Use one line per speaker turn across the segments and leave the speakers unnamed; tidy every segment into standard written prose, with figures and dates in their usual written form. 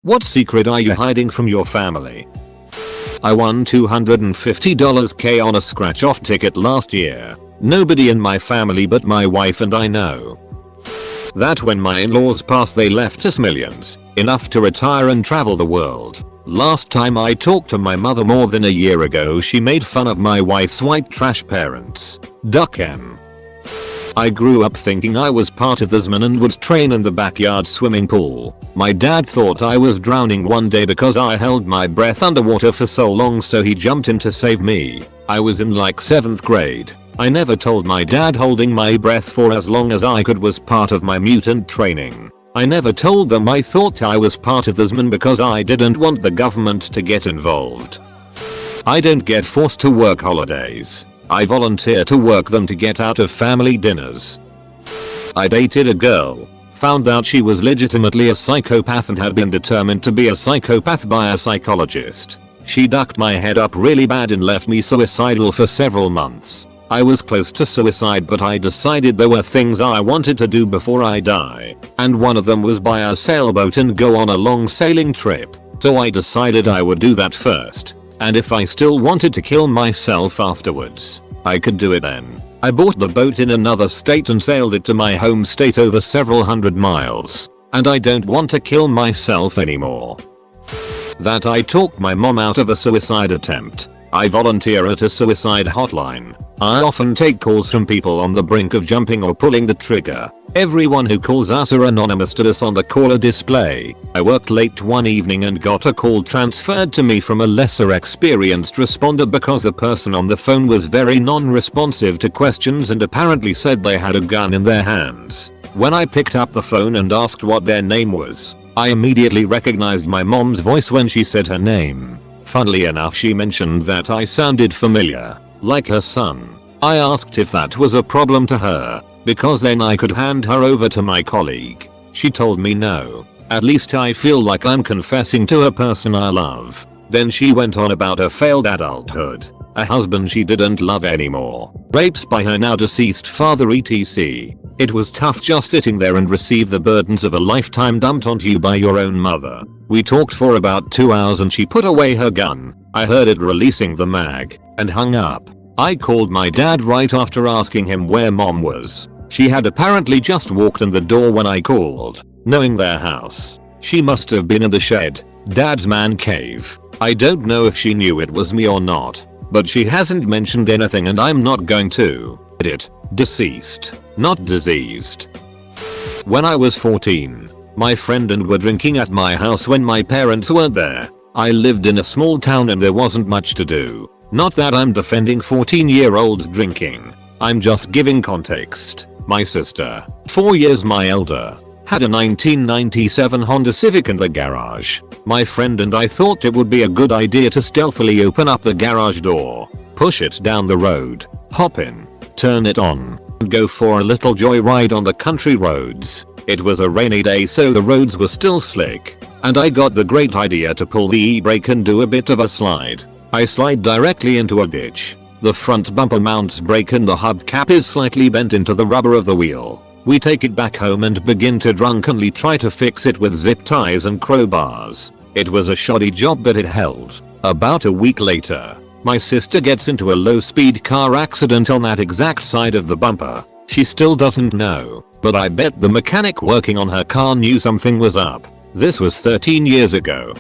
What secret are you hiding from your family? I won $250 on a scratch-off ticket last year. Nobody in my family but my wife and I know. That when my in-laws passed they left us millions, enough to retire and travel the world. Last time I talked to my mother more than a year ago she made fun of my wife's white trash parents. Duck M. I grew up thinking I was part of the Zman and would train in the backyard swimming pool. My dad thought I was drowning one day because I held my breath underwater for so long so he jumped in to save me. I was in like 7th grade. I never told my dad holding my breath for as long as I could was part of my mutant training. I never told them I thought I was part of the Zman because I didn't want the government to get involved. I don't get forced to work holidays. I volunteer to work them to get out of family dinners. I dated a girl. Found out she was legitimately a psychopath and had been determined to be a psychopath by a psychologist. She ducked my head up really bad and left me suicidal for several months. I was close to suicide but I decided there were things I wanted to do before I die. And one of them was buy a sailboat and go on a long sailing trip. So I decided I would do that first. And if I still wanted to kill myself afterwards, I could do it then. I bought the boat in another state and sailed it to my home state over several hundred miles. And I don't want to kill myself anymore. That I talked my mom out of a suicide attempt. I volunteer at a suicide hotline. I often take calls from people on the brink of jumping or pulling the trigger. Everyone who calls us are anonymous to us on the caller display. I worked late one evening and got a call transferred to me from a lesser experienced responder because the person on the phone was very non-responsive to questions and apparently said they had a gun in their hands. When I picked up the phone and asked what their name was, I immediately recognized my mom's voice when she said her name. Funnily enough she mentioned that I sounded familiar, like her son. I asked if that was a problem to her, because then I could hand her over to my colleague. She told me no. At least I feel like I'm confessing to a person I love. Then she went on about her failed adulthood, a husband she didn't love anymore, rapes by her now deceased father etc. It was tough just sitting there and receive the burdens of a lifetime dumped onto you by your own mother. We talked for about 2 hours and she put away her gun. I heard it releasing the mag and hung up. I called my dad right after asking him where mom was. She had apparently just walked in the door when I called. Knowing their house, she must have been in the shed, dad's man cave. I don't know if she knew it was me or not, but she hasn't mentioned anything and I'm not going to. Edit. Deceased, not diseased. When I was 14, my friend and were drinking at my house when my parents weren't there. I lived in a small town and there wasn't much to do. Not that I'm defending 14-year-olds drinking. I'm just giving context. My sister, 4 years my elder, had a 1997 Honda Civic in the garage. My friend and I thought it would be a good idea to stealthily open up the garage door, push it down the road, hop in, turn it on, and go for a little joyride on the country roads. It was a rainy day so the roads were still slick, and I got the great idea to pull the e-brake and do a bit of a slide. I slide directly into a ditch. The front bumper mounts brake and the hubcap is slightly bent into the rubber of the wheel. We take it back home and begin to drunkenly try to fix it with zip ties and crowbars. It was a shoddy job but it held. About a week later, my sister gets into a low-speed car accident on that exact side of the bumper. She still doesn't know, but I bet the mechanic working on her car knew something was up. This was 13 years ago.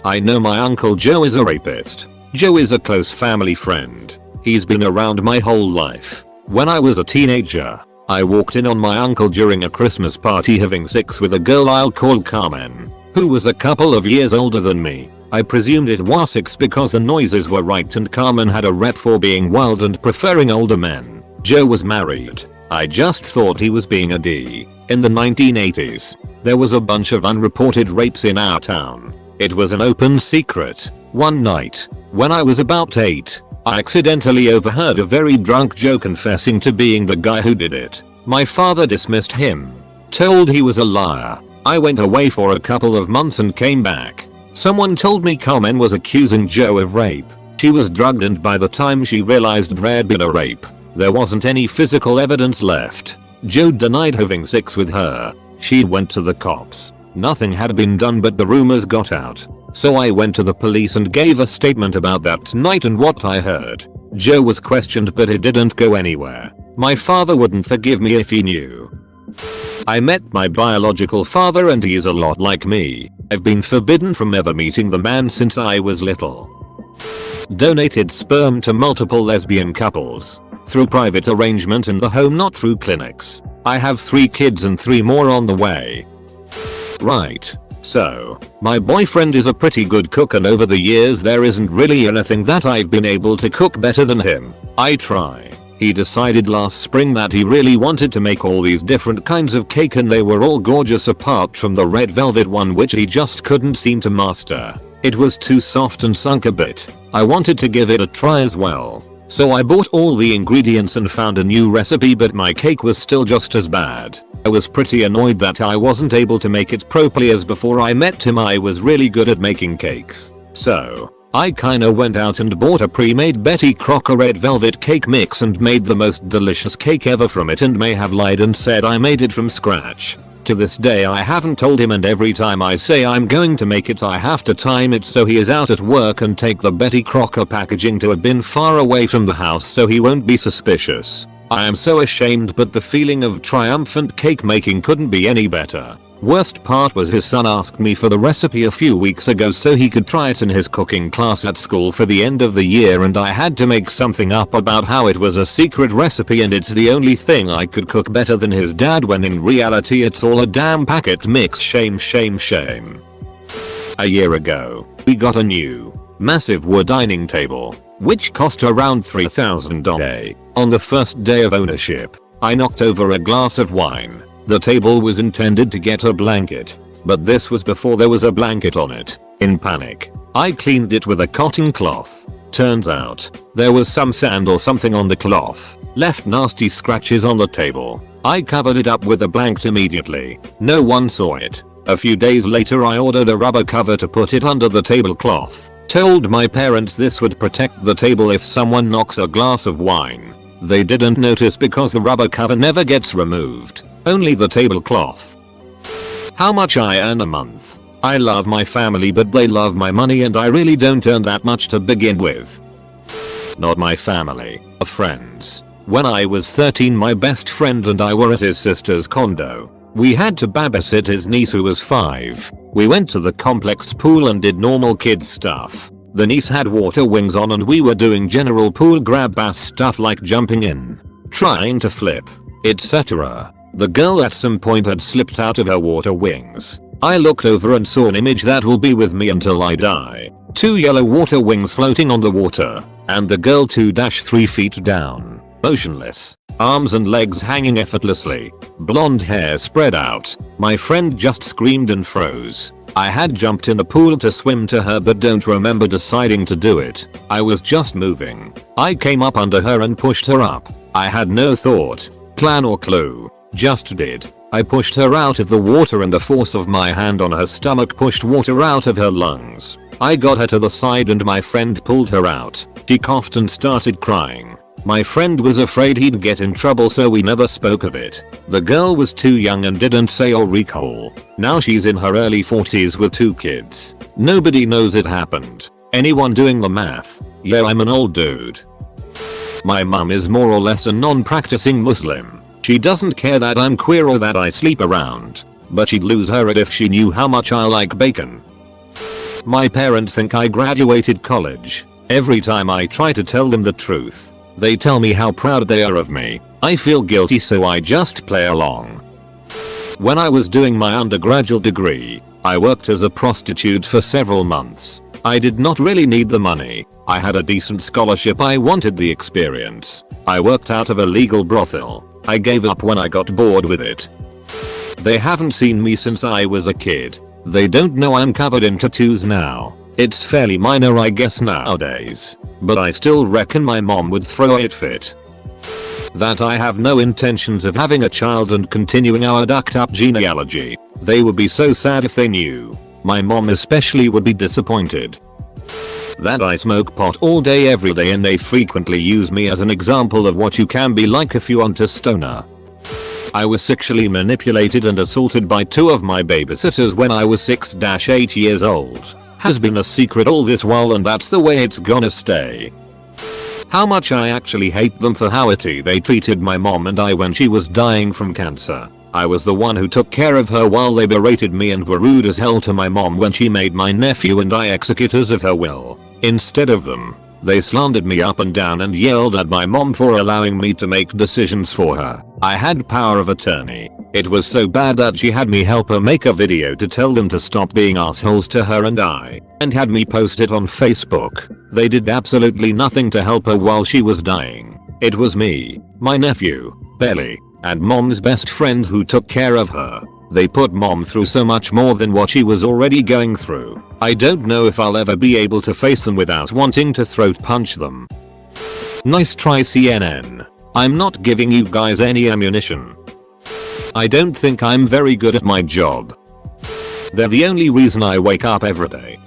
I know my Uncle Joe is a rapist. Joe is a close family friend. He's been around my whole life. When I was a teenager, I walked in on my uncle during a Christmas party having sex with a girl I'll call Carmen, who was a couple of years older than me. I presumed it was sex because the noises were right and Carmen had a rep for being wild and preferring older men. Joe was married. I just thought he was being a D. In the 1980s, there was a bunch of unreported rapes in our town. It was an open secret. One night, when I was about 8, I accidentally overheard a very drunk Joe confessing to being the guy who did it. My father dismissed him, told he was a liar. I went away for a couple of months and came back. Someone told me Carmen was accusing Joe of rape. She was drugged and by the time she realized there'd been a rape, there wasn't any physical evidence left. Joe denied having sex with her. She went to the cops. Nothing had been done but the rumors got out. So I went to the police and gave a statement about that night and what I heard. Joe was questioned but it didn't go anywhere. My father wouldn't forgive me if he knew. I met my biological father and he is a lot like me. I've been forbidden from ever meeting the man since I was little. Donated sperm to multiple lesbian couples. Through private arrangement in the home, not through clinics. I have 3 kids and 3 more on the way. Right. So, my boyfriend is a pretty good cook and over the years there isn't really anything that I've been able to cook better than him. I try. He decided last spring that he really wanted to make all these different kinds of cake and they were all gorgeous apart from the red velvet one which he just couldn't seem to master. It was too soft and sunk a bit. I wanted to give it a try as well. So I bought all the ingredients and found a new recipe but my cake was still just as bad. I was pretty annoyed that I wasn't able to make it properly as before I met him I was really good at making cakes. So, I kinda went out and bought a pre-made Betty Crocker red velvet cake mix and made the most delicious cake ever from it and may have lied and said I made it from scratch. To this day I haven't told him and every time I say I'm going to make it I have to time it so he is out at work and take the Betty Crocker packaging to a bin far away from the house so he won't be suspicious. I am so ashamed but the feeling of triumphant cake making couldn't be any better. Worst part was his son asked me for the recipe a few weeks ago so he could try it in his cooking class at school for the end of the year and I had to make something up about how it was a secret recipe and it's the only thing I could cook better than his dad when in reality it's all a damn packet mix. Shame, shame, shame. A year ago, we got a new, massive wood dining table, which cost around $3,000. On the first day of ownership, I knocked over a glass of wine. The table was intended to get a blanket, but this was before there was a blanket on it. In panic, I cleaned it with a cotton cloth. Turns out, there was some sand or something on the cloth, left nasty scratches on the table. I covered it up with a blanket immediately. No one saw it. A few days later I ordered a rubber cover to put it under the tablecloth. Told my parents this would protect the table if someone knocks a glass of wine. They didn't notice because the rubber cover never gets removed. Only the tablecloth. How much I earn a month? I love my family but they love my money and I really don't earn that much to begin with. Not my family, friends. When I was 13 my best friend and I were at his sister's condo. We had to babysit his niece who was 5. We went to the complex pool and did normal kids stuff. The niece had water wings on and we were doing general pool grab bass stuff like jumping in, trying to flip, etc. The girl at some point had slipped out of her water wings. I looked over and saw an image that will be with me until I die. 2 yellow water wings floating on the water, and the girl 2-3 feet down, motionless, arms and legs hanging effortlessly, blonde hair spread out. My friend just screamed and froze. I had jumped in a pool to swim to her but don't remember deciding to do it. I was just moving. I came up under her and pushed her up. I had no thought, plan or clue. Just did. I pushed her out of the water and the force of my hand on her stomach pushed water out of her lungs. I got her to the side and my friend pulled her out. She coughed and started crying. My friend was afraid he'd get in trouble so we never spoke of it. The girl was too young and didn't say or recall. Now she's in her early 40s with 2 kids. Nobody knows it happened. Anyone doing the math? Yeah, I'm an old dude. My mum is more or less a non-practicing Muslim. She doesn't care that I'm queer or that I sleep around. But she'd lose her head if she knew how much I like bacon. My parents think I graduated college. Every time I try to tell them the truth, they tell me how proud they are of me. I feel guilty so I just play along. When I was doing my undergraduate degree, I worked as a prostitute for several months. I did not really need the money. I had a decent scholarship. I wanted the experience. I worked out of a legal brothel. I gave up when I got bored with it. They haven't seen me since I was a kid. They don't know I'm covered in tattoos now. It's fairly minor I guess nowadays. But I still reckon my mom would throw a fit. That I have no intentions of having a child and continuing our ducked up genealogy. They would be so sad if they knew. My mom especially would be disappointed. That I smoke pot all day every day and they frequently use me as an example of what you can be like if you aren't a stoner. I was sexually manipulated and assaulted by 2 of my babysitters when I was 6-8 years old. Has been a secret all this while, and that's the way it's gonna stay. How much I actually hate them for how they treated my mom and I when she was dying from cancer. I was the one who took care of her while they berated me and were rude as hell to my mom when she made my nephew and I executors of her will. Instead of them, they slandered me up and down and yelled at my mom for allowing me to make decisions for her. I had power of attorney. It was so bad that she had me help her make a video to tell them to stop being assholes to her and had me post it on Facebook. They did absolutely nothing to help her while she was dying. It was me, my nephew, Belly, and mom's best friend who took care of her. They put mom through so much more than what she was already going through. I don't know if I'll ever be able to face them without wanting to throat punch them. Nice try, CNN. I'm not giving you guys any ammunition. I don't think I'm very good at my job. They're the only reason I wake up every day.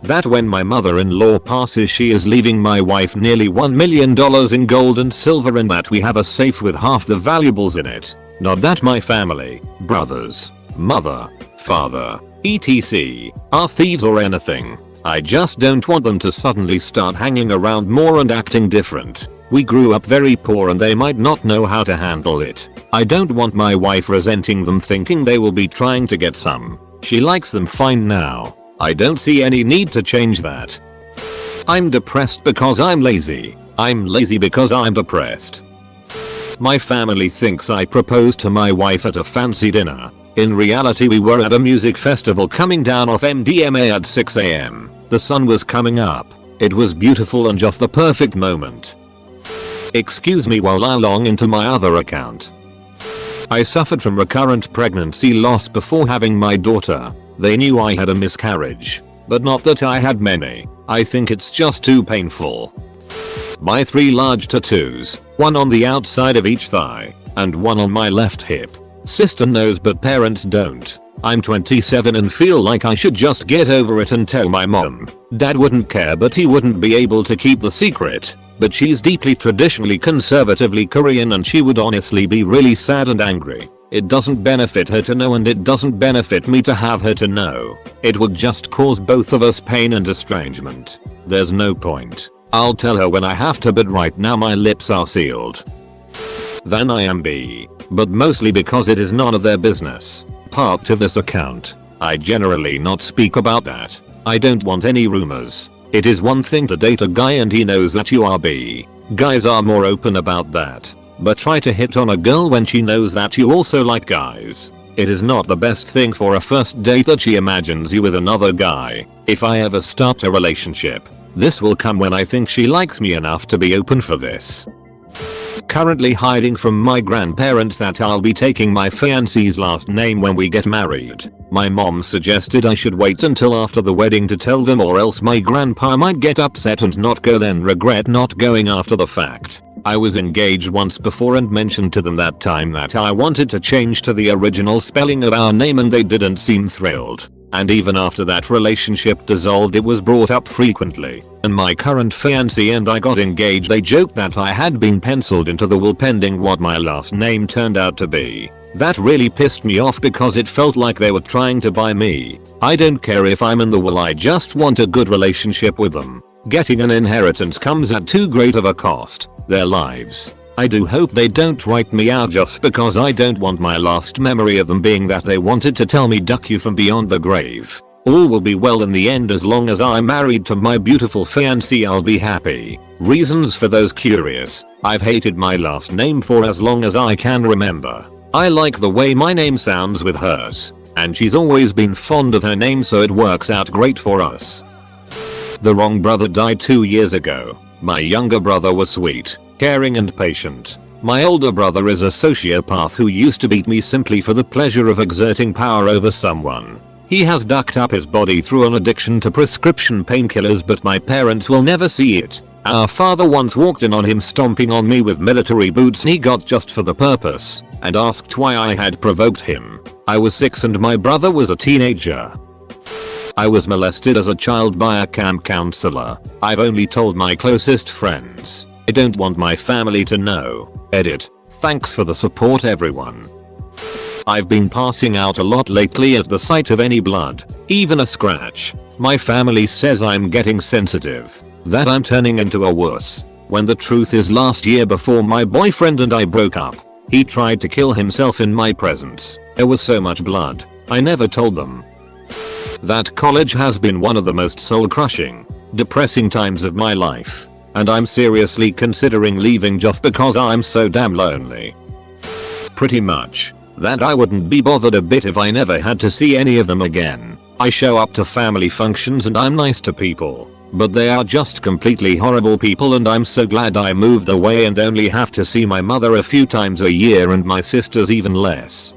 That when my mother-in-law passes, she is leaving my wife nearly $1 million in gold and silver, and that we have a safe with half the valuables in it. Not that my family, brothers, mother, father, etc. are thieves or anything. I just don't want them to suddenly start hanging around more and acting different. We grew up very poor and they might not know how to handle it. I don't want my wife resenting them thinking they will be trying to get some. She likes them fine now. I don't see any need to change that. I'm depressed because I'm lazy. I'm lazy because I'm depressed. My family thinks I proposed to my wife at a fancy dinner. In reality, we were at a music festival coming down off MDMA at 6 AM. The sun was coming up. It was beautiful and just the perfect moment. Excuse me while I log into my other account. I suffered from recurrent pregnancy loss before having my daughter. They knew I had a miscarriage, but not that I had many. I think it's just too painful. My 3 large tattoos, one on the outside of each thigh, and one on my left hip. Sister knows but parents don't. I'm 27 and feel like I should just get over it and tell my mom. Dad wouldn't care, but he wouldn't be able to keep the secret. But she's deeply traditionally conservatively Korean and she would honestly be really sad and angry. It doesn't benefit her to know and it doesn't benefit me to have her to know. It would just cause both of us pain and estrangement. There's no point. I'll tell her when I have to, but right now my lips are sealed. Then I am B. But mostly because it is none of their business. Part to this account. I generally not speak about that. I don't want any rumors. It is one thing to date a guy and he knows that you are B. Guys are more open about that. But try to hit on a girl when she knows that you also like guys. It is not the best thing for a first date that she imagines you with another guy. If I ever start a relationship, this will come when I think she likes me enough to be open for this. Currently hiding from my grandparents that I'll be taking my fiance's last name when we get married. My mom suggested I should wait until after the wedding to tell them, or else my grandpa might get upset and not go, then regret not going after the fact. I was engaged once before and mentioned to them that time that I wanted to change to the original spelling of our name and they didn't seem thrilled. And even after that relationship dissolved, it was brought up frequently. And my current fiancé and I got engaged. They joked that I had been penciled into the will pending what my last name turned out to be. That really pissed me off because it felt like they were trying to buy me. I don't care if I'm in the will, I just want a good relationship with them. Getting an inheritance comes at too great of a cost. Their lives. I do hope they don't write me out just because I don't want my last memory of them being that they wanted to tell me duck you from beyond the grave. All will be well in the end. As long as I'm married to my beautiful fiancée, I'll be happy. Reasons for those curious. I've hated my last name for as long as I can remember. I like the way my name sounds with hers. And she's always been fond of her name, so it works out great for us. The wrong brother died 2 years ago. My younger brother was sweet, caring and patient. My older brother is a sociopath who used to beat me simply for the pleasure of exerting power over someone. He has ducked up his body through an addiction to prescription painkillers, but my parents will never see it. Our father once walked in on him stomping on me with military boots he got just for the purpose, and asked why I had provoked him. I was 6 and my brother was a teenager. I was molested as a child by a camp counselor. I've only told my closest friends. I don't want my family to know. Edit. Thanks for the support everyone. I've been passing out a lot lately at the sight of any blood, even a scratch. My family says I'm getting sensitive, that I'm turning into a wuss. When the truth is last year before my boyfriend and I broke up, he tried to kill himself in my presence. There was so much blood. I never told them. That college has been one of the most soul-crushing, depressing times of my life, and I'm seriously considering leaving just because I'm so damn lonely. Pretty much. That I wouldn't be bothered a bit if I never had to see any of them again. I show up to family functions and I'm nice to people, but they are just completely horrible people, and I'm so glad I moved away and only have to see my mother a few times a year and my sisters even less.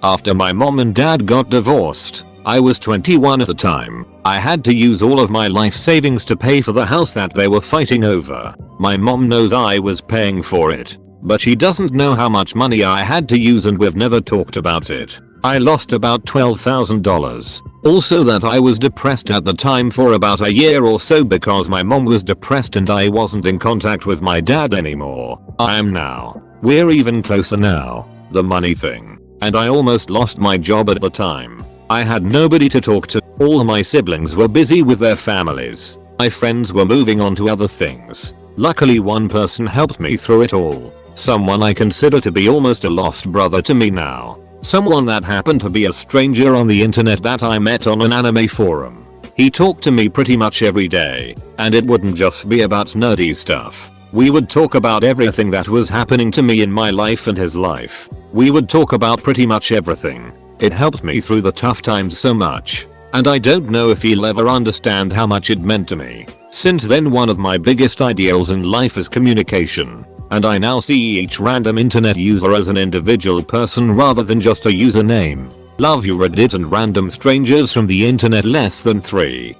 After my mom and dad got divorced, I was 21 at the time. I had to use all of my life savings to pay for the house that they were fighting over. My mom knows I was paying for it, but she doesn't know how much money I had to use, and we've never talked about it. I lost about $12,000. Also that I was depressed at the time for about a year or so because my mom was depressed and I wasn't in contact with my dad anymore. I am now. We're even closer now. The money thing. And I almost lost my job at the time. I had nobody to talk to. All my siblings were busy with their families. My friends were moving on to other things. Luckily one person helped me through it all. Someone I consider to be almost a lost brother to me now. Someone that happened to be a stranger on the internet that I met on an anime forum. He talked to me pretty much every day, and it wouldn't just be about nerdy stuff. We would talk about everything that was happening to me in my life and his life. We would talk about pretty much everything. It helped me through the tough times so much, and I don't know if he'll ever understand how much it meant to me. Since then one of my biggest ideals in life is communication. And I now see each random internet user as an individual person rather than just a username. Love you Reddit and random strangers from the internet less than 3.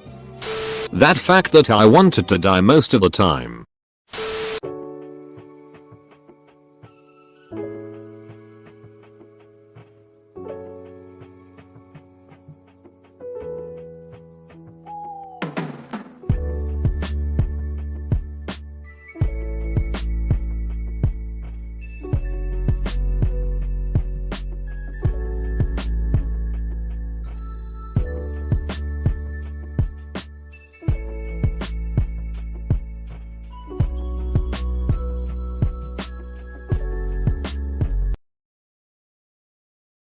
That fact that I wanted to die most of the time.